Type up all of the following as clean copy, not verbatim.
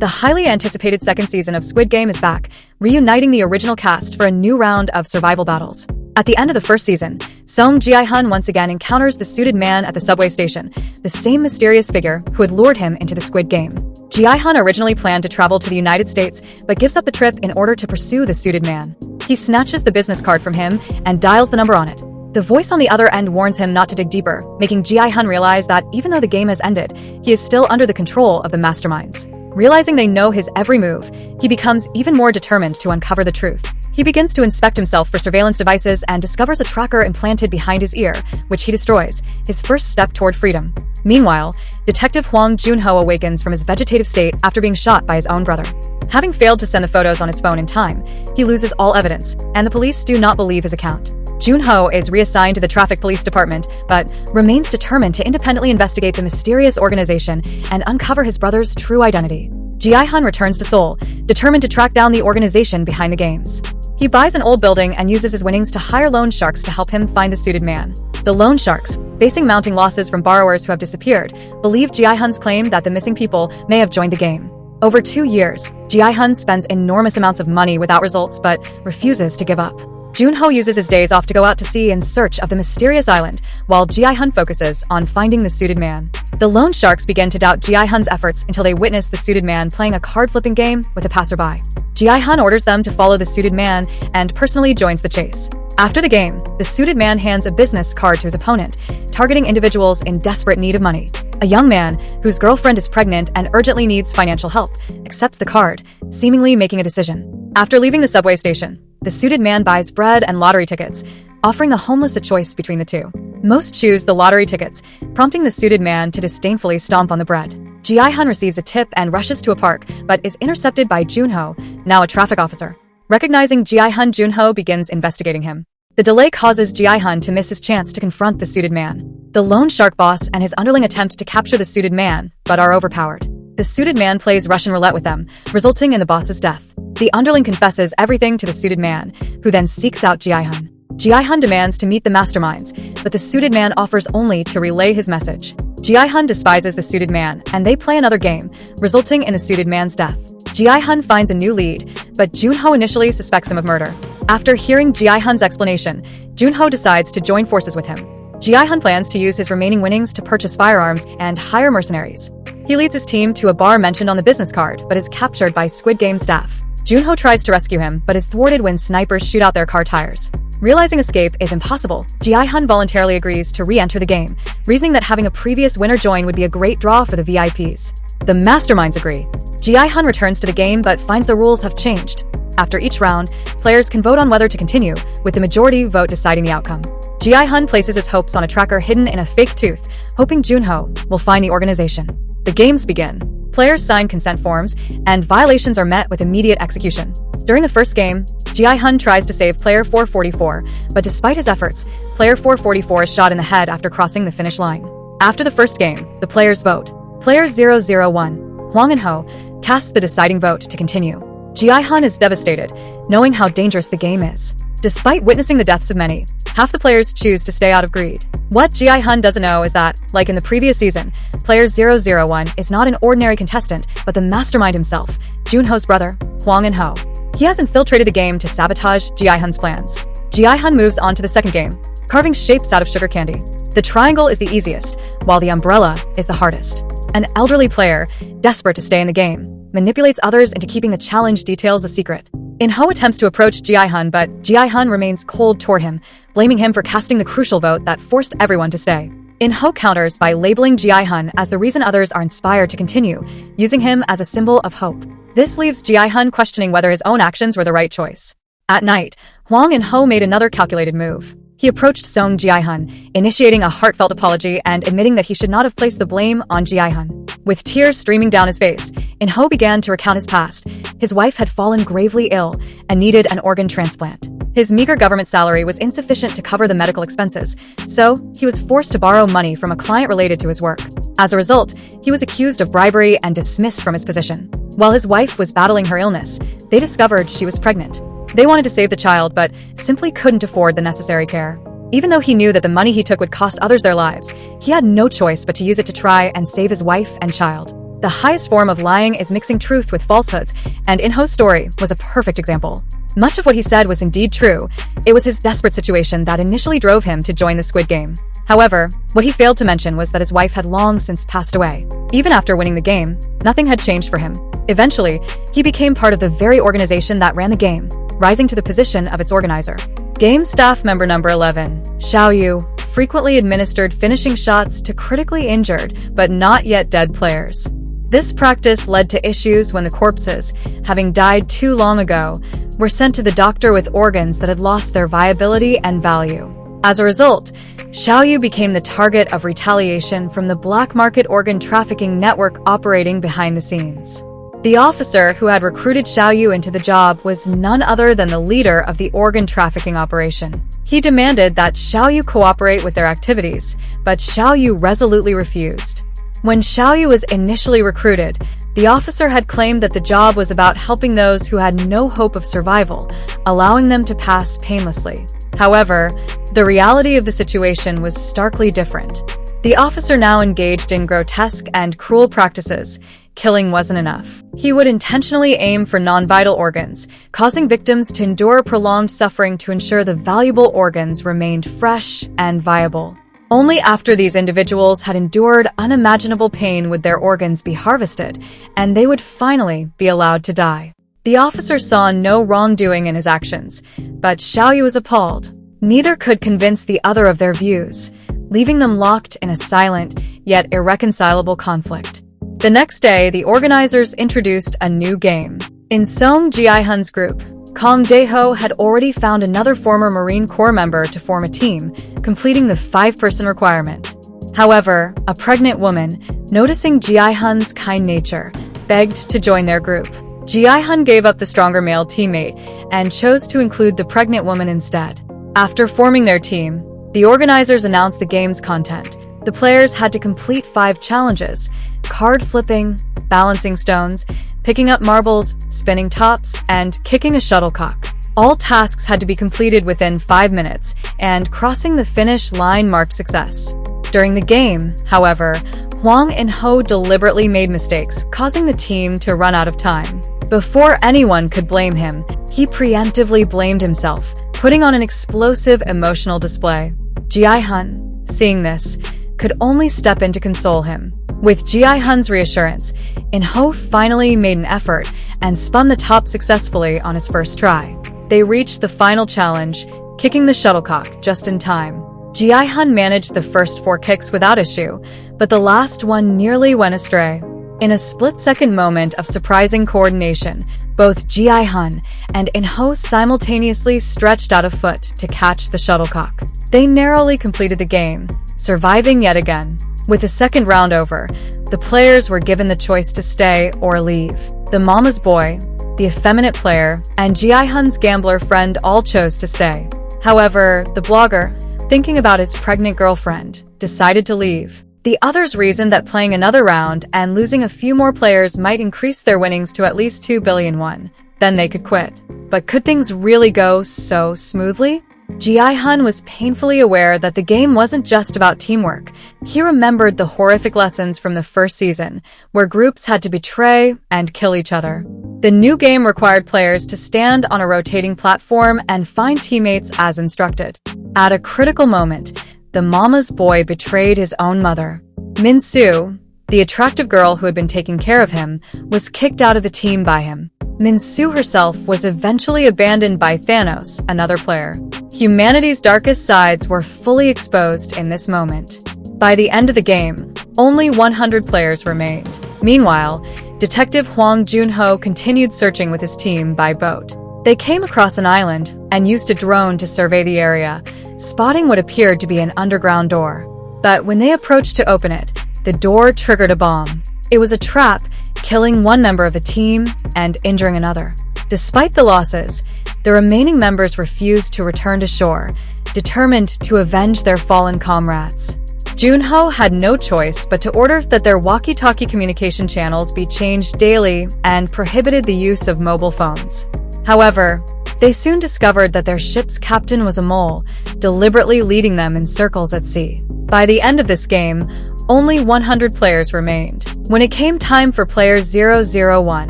The highly anticipated second season of Squid Game is back, reuniting the original cast for a new round of survival battles. At the end of the first season, Song Ji-hyun once again encounters the suited man at the subway station, the same mysterious figure who had lured him into the Squid Game. Ji-hyun originally planned to travel to the United States, but gives up the trip in order to pursue the suited man. He snatches the business card from him and dials the number on it. The voice on the other end warns him not to dig deeper, making Ji-hyun realize that even though the game has ended, he is still under the control of the masterminds. Realizing they know his every move, he becomes even more determined to uncover the truth. He begins to inspect himself for surveillance devices and discovers a tracker implanted behind his ear, which he destroys, his first step toward freedom. Meanwhile, Detective Hwang Jun-ho awakens from his vegetative state after being shot by his own brother. Having failed to send the photos on his phone in time, he loses all evidence, and the police do not believe his account. Jun-ho is reassigned to the traffic police department, but remains determined to independently investigate the mysterious organization and uncover his brother's true identity. Ji-hyun returns to Seoul, determined to track down the organization behind the games. He buys an old building and uses his winnings to hire loan sharks to help him find the suited man. The loan sharks, facing mounting losses from borrowers who have disappeared, believe Ji-hyun's claim that the missing people may have joined the game. Over 2 years, Ji-hyun spends enormous amounts of money without results but refuses to give up. Jun-ho uses his days off to go out to sea in search of the mysterious island, while Ji-hyun focuses on finding the suited man. The loan sharks begin to doubt Ji-hyun's efforts until they witness the suited man playing a card-flipping game with a passerby. Ji-hyun orders them to follow the suited man and personally joins the chase. After the game, the suited man hands a business card to his opponent, targeting individuals in desperate need of money. A young man, whose girlfriend is pregnant and urgently needs financial help, accepts the card, seemingly making a decision. After leaving the subway station, the suited man buys bread and lottery tickets, offering the homeless a choice between the two. Most choose the lottery tickets, prompting the suited man to disdainfully stomp on the bread. Ji-hyun receives a tip and rushes to a park, but is intercepted by Jun-ho, now a traffic officer. Recognizing Ji-hyun, Jun-ho begins investigating him. The delay causes Ji-hyun to miss his chance to confront the suited man. The loan shark boss and his underling attempt to capture the suited man, but are overpowered. The suited man plays Russian roulette with them, resulting in the boss's death. The underling confesses everything to the suited man, who then seeks out Ji-hyun. Ji-hyun demands to meet the masterminds, but the suited man offers only to relay his message. Ji-hyun despises the suited man, and they play another game, resulting in the suited man's death. Ji-hyun finds a new lead, but Jun-ho initially suspects him of murder. After hearing Ji-hyun's explanation, Jun-ho decides to join forces with him. Ji-hyun plans to use his remaining winnings to purchase firearms and hire mercenaries. He leads his team to a bar mentioned on the business card, but is captured by Squid Game staff. Jun-ho tries to rescue him, but is thwarted when snipers shoot out their car tires. Realizing escape is impossible, Ji-hyun voluntarily agrees to re-enter the game, reasoning that having a previous winner join would be a great draw for the VIPs. The masterminds agree. Ji-hyun returns to the game but finds the rules have changed. After each round, players can vote on whether to continue, with the majority vote deciding the outcome. Ji-hyun places his hopes on a tracker hidden in a fake tooth, hoping Jun-ho will find the organization. The games begin. Players sign consent forms, and violations are met with immediate execution. During the first game, Ji-hyun tries to save player 444, but despite his efforts, player 444 is shot in the head after crossing the finish line. After the first game, the players vote. Player 001, Hwang In-ho, casts the deciding vote to continue. Ji-hyun is devastated, knowing how dangerous the game is. Despite witnessing the deaths of many, half the players choose to stay out of greed. What Ji-hyun doesn't know is that, like in the previous season, player 001 is not an ordinary contestant, but the mastermind himself, Jun-ho's brother, Hwang In-ho. He has infiltrated the game to sabotage Ji-hyun's plans. Ji-hyun moves on to the second game, carving shapes out of sugar candy. The triangle is the easiest, while the umbrella is the hardest. An elderly player, desperate to stay in the game, manipulates others into keeping the challenge details a secret. In-ho attempts to approach Ji-hyun, but Ji-hyun remains cold toward him, blaming him for casting the crucial vote that forced everyone to stay. In-ho counters by labeling Ji-hyun as the reason others are inspired to continue, using him as a symbol of hope. This leaves Ji-hyun questioning whether his own actions were the right choice. At night, Hwang In-ho made another calculated move. He approached Song Ji-hyun, initiating a heartfelt apology and admitting that he should not have placed the blame on Ji-hyun. With tears streaming down his face, In-ho began to recount his past. His wife had fallen gravely ill and needed an organ transplant. His meager government salary was insufficient to cover the medical expenses, so he was forced to borrow money from a client related to his work. As a result, he was accused of bribery and dismissed from his position. While his wife was battling her illness, they discovered she was pregnant. They wanted to save the child, but simply couldn't afford the necessary care. Even though he knew that the money he took would cost others their lives, he had no choice but to use it to try and save his wife and child. The highest form of lying is mixing truth with falsehoods, and In-ho's story was a perfect example. Much of what he said was indeed true. It was his desperate situation that initially drove him to join the Squid Game. However, what he failed to mention was that his wife had long since passed away. Even after winning the game, nothing had changed for him. Eventually, he became part of the very organization that ran the game, rising to the position of its organizer. Game staff member number 11, Xiao Yu, frequently administered finishing shots to critically injured but not yet dead players. This practice led to issues when the corpses, having died too long ago, were sent to the doctor with organs that had lost their viability and value. As a result, Xiao Yu became the target of retaliation from the black market organ trafficking network operating behind the scenes. The officer who had recruited Xiao Yu into the job was none other than the leader of the organ trafficking operation. He demanded that Xiao Yu cooperate with their activities, but Xiao Yu resolutely refused. When Xiao Yu was initially recruited, the officer had claimed that the job was about helping those who had no hope of survival, allowing them to pass painlessly. However, the reality of the situation was starkly different. The officer now engaged in grotesque and cruel practices. Killing wasn't enough. He would intentionally aim for non-vital organs, causing victims to endure prolonged suffering to ensure the valuable organs remained fresh and viable. Only after these individuals had endured unimaginable pain would their organs be harvested, and they would finally be allowed to die. The officer saw no wrongdoing in his actions, but Xiao Yu was appalled. Neither could convince the other of their views, leaving them locked in a silent, yet irreconcilable conflict. The next day, the organizers introduced a new game. In Song Ji-hun's group, Kang Dae-ho had already found another former Marine Corps member to form a team, completing the 5-person requirement. However, a pregnant woman, noticing Ji-hun's kind nature, begged to join their group. Ji-hun gave up the stronger male teammate and chose to include the pregnant woman instead. After forming their team, the organizers announced the game's content. The players had to complete 5 challenges: card flipping, balancing stones, picking up marbles, spinning tops, and kicking a shuttlecock. All tasks had to be completed within 5 minutes, and crossing the finish line marked success. During the game, however, Hwang In-ho deliberately made mistakes, causing the team to run out of time. Before anyone could blame him, he preemptively blamed himself, putting on an explosive emotional display. Ji-hun, seeing this, could only step in to console him. With Ji-hun's reassurance, In-ho finally made an effort and spun the top successfully on his first try. They reached the final challenge, kicking the shuttlecock just in time. Ji-hun managed the first 4 kicks without issue, but the last one nearly went astray. In a split-second moment of surprising coordination, both Ji-hun and In-ho simultaneously stretched out a foot to catch the shuttlecock. They narrowly completed the game, surviving yet again. With the second round over, the players were given the choice to stay or leave. The mama's boy, the effeminate player, and Ji-hun's gambler friend all chose to stay. However, the blogger, thinking about his pregnant girlfriend, decided to leave. The others reasoned that playing another round and losing a few more players might increase their winnings to at least 2 billion won. Then they could quit. But could things really go so smoothly? Ji-hun was painfully aware that the game wasn't just about teamwork. He remembered the horrific lessons from the first season, where groups had to betray and kill each other. The new game required players to stand on a rotating platform and find teammates as instructed. At a critical moment, the mama's boy betrayed his own mother. Min-soo, the attractive girl who had been taking care of him, was kicked out of the team by him. Min-soo herself was eventually abandoned by Thanos, another player. Humanity's darkest sides were fully exposed in this moment. By the end of the game, only 100 players remained. Meanwhile, Detective Hwang Jun-ho continued searching with his team by boat. They came across an island and used a drone to survey the area, spotting what appeared to be an underground door. But when they approached to open it, the door triggered a bomb. It was a trap, killing one member of the team and injuring another. Despite the losses, the remaining members refused to return to shore, determined to avenge their fallen comrades. Jun-ho had no choice but to order that their walkie-talkie communication channels be changed daily and prohibited the use of mobile phones. However, they soon discovered that their ship's captain was a mole, deliberately leading them in circles at sea. By the end of this game, only 100 players remained. When it came time for player 001,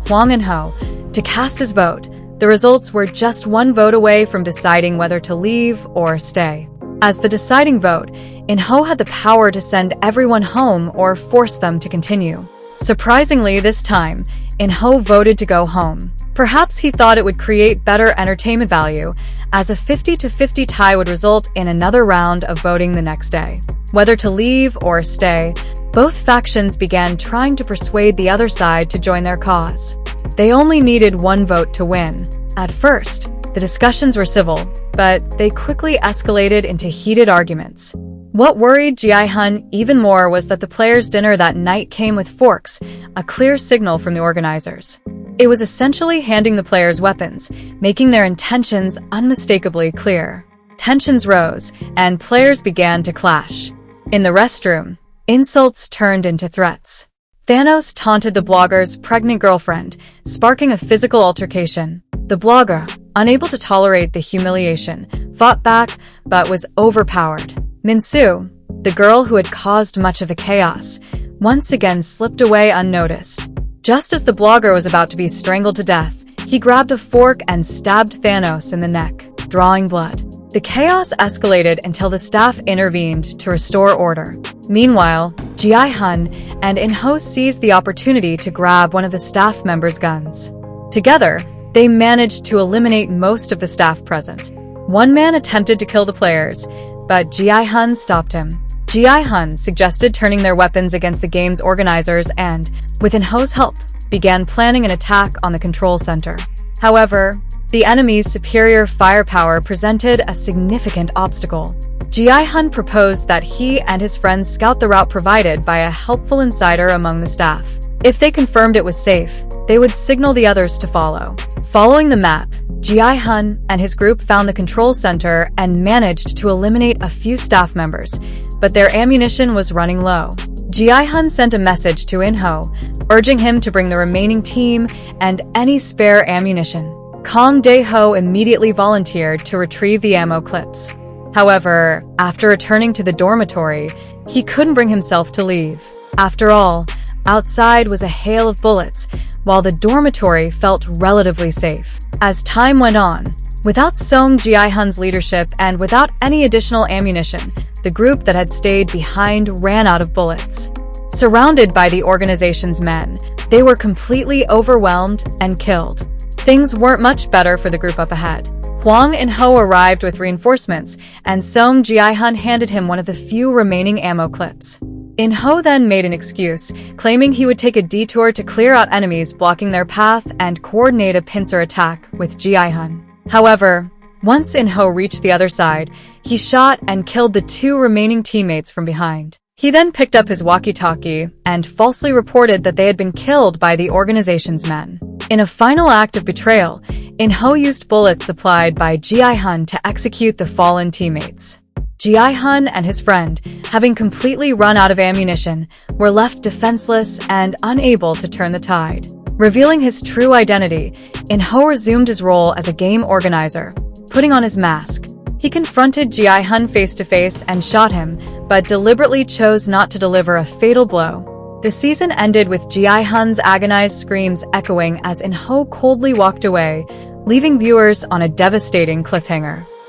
Hwang In-ho, to cast his vote, the results were just one vote away from deciding whether to leave or stay. As the deciding vote, In-ho had the power to send everyone home or force them to continue. Surprisingly, this time, In-ho voted to go home. Perhaps he thought it would create better entertainment value, as a 50-50 tie would result in another round of voting the next day. Whether to leave or stay, both factions began trying to persuade the other side to join their cause. They only needed one vote to win. At first, the discussions were civil, but they quickly escalated into heated arguments. What worried Ji-hun even more was that the players' dinner that night came with forks, a clear signal from the organizers. It was essentially handing the players weapons, making their intentions unmistakably clear. Tensions rose, and players began to clash. In the restroom, insults turned into threats. Thanos taunted the blogger's pregnant girlfriend, sparking a physical altercation. The blogger, unable to tolerate the humiliation, fought back but was overpowered. Min-soo, the girl who had caused much of the chaos, once again slipped away unnoticed. Just as the blogger was about to be strangled to death, he grabbed a fork and stabbed Thanos in the neck, drawing blood. The chaos escalated until the staff intervened to restore order. Meanwhile, Ji-hun and In-ho seized the opportunity to grab one of the staff members' guns. Together, they managed to eliminate most of the staff present. One man attempted to kill the players, but Ji-hun stopped him. Ji-hun suggested turning their weapons against the game's organizers and, with In-ho's help, began planning an attack on the control center. However, the enemy's superior firepower presented a significant obstacle. Ji-hun proposed that he and his friends scout the route provided by a helpful insider among the staff. If they confirmed it was safe, they would signal the others to follow. Following the map, Ji-hun and his group found the control center and managed to eliminate a few staff members, but their ammunition was running low. Ji-hun sent a message to In-ho, urging him to bring the remaining team and any spare ammunition. Kang Dae-ho immediately volunteered to retrieve the ammo clips. However, after returning to the dormitory, he couldn't bring himself to leave. After all, outside was a hail of bullets, while the dormitory felt relatively safe. As time went on, without Song Ji-hun's leadership and without any additional ammunition, the group that had stayed behind ran out of bullets. Surrounded by the organization's men, they were completely overwhelmed and killed. Things weren't much better for the group up ahead. Hwang In-ho arrived with reinforcements, and Song Ji-hun handed him one of the few remaining ammo clips. In-ho then made an excuse, claiming he would take a detour to clear out enemies blocking their path and coordinate a pincer attack with Ji-hun. However, once In-ho reached the other side, he shot and killed the two remaining teammates from behind. He then picked up his walkie-talkie and falsely reported that they had been killed by the organization's men. In a final act of betrayal, In-ho used bullets supplied by Ji-hun to execute the fallen teammates. Ji-hun and his friend, having completely run out of ammunition, were left defenseless and unable to turn the tide. Revealing his true identity, In-ho resumed his role as a game organizer. Putting on his mask, he confronted Ji-hun face-to-face and shot him, but deliberately chose not to deliver a fatal blow. The season ended with Ji-hun's agonized screams echoing as In-ho coldly walked away, leaving viewers on a devastating cliffhanger.